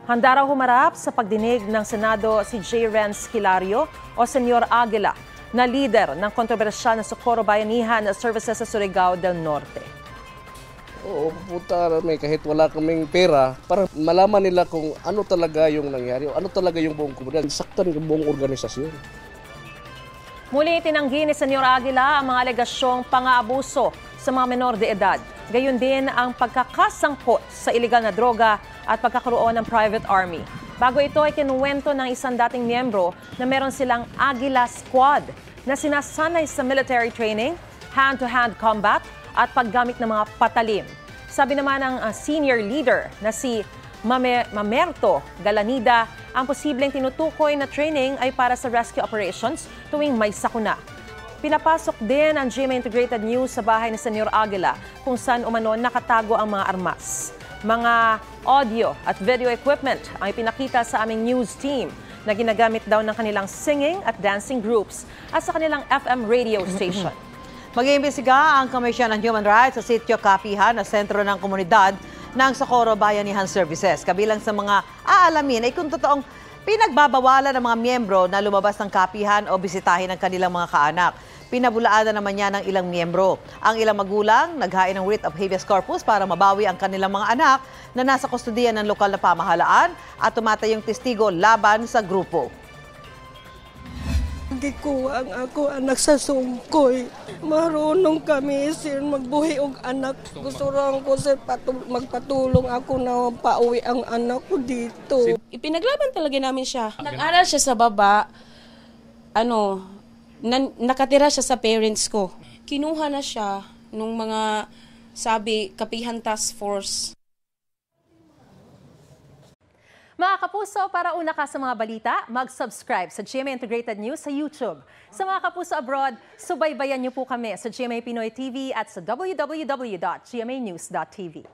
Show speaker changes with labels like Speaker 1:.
Speaker 1: Handa raw humarap sa pagdinig ng Senado si J. Renz Hilario o Senyor Aguila na leader ng kontrobersyal na Socorro Bayanihan Services sa Surigao del Norte.
Speaker 2: Oo, pupunta kami kahit wala kaming pera para malaman nila kung ano talaga yung nangyari, ano talaga yung buong komunidad, saktan yung buong organisasyon.
Speaker 1: Muli tinanggi ni Senyor Aguila ang mga alegasyong pang-aabuso sa mga menor de edad. Gayon din ang pagkakasangkot sa iligal na droga at pagkakaroon ng private army. Bago ito ay kinuwento ng isang dating miyembro na meron silang Aguila Squad na sinasanay sa military training, hand-to-hand combat at paggamit ng mga patalim. Sabi naman ng senior leader na si Mamerto Galanida, ang posibleng tinutukoy na training ay para sa rescue operations tuwing may sakuna. Pinapasok din ang GMA Integrated News sa bahay ni Senyor Aguila kung saan umano nakatago ang mga armas. Mga audio at video equipment ang ipinakita sa aming news team na ginagamit daw ng kanilang singing at dancing groups at sa kanilang FM radio station.
Speaker 3: Mag-iimbestiga ang Komisyon ng Human Rights sa Sitio Kapihan na sentro ng komunidad ng Socorro Bayanihan Services. Kabilang sa mga aalamin ay kung totoong pinagbabawalan ng mga miyembro na lumabas ng kapihan o bisitahin ang kanilang mga kaanak. Pinabulaanan naman niya ng ilang miyembro. Ang ilang magulang naghain ng writ of habeas corpus para mabawi ang kanilang mga anak na nasa kustudiyan ng lokal na pamahalaan at tumatayong testigo laban sa grupo.
Speaker 4: Gikuha ang ako anak sa sungkoy. Marunong kami sir magbuhi og anak. Gusto lang ko sir magpatulong ako na pauwi ang anak ko dito.
Speaker 5: Ipinaglaban talaga namin siya. Nag-aral siya sa baba. Nakatira siya sa parents ko. Kinuha na siya nung mga Kapihan Task Force.
Speaker 1: Mga kapuso, para una ka sa mga balita, mag-subscribe sa GMA Integrated News sa YouTube. Sa mga kapuso abroad, subaybayan niyo po kami sa GMA Pinoy TV at sa www.gmanews.tv.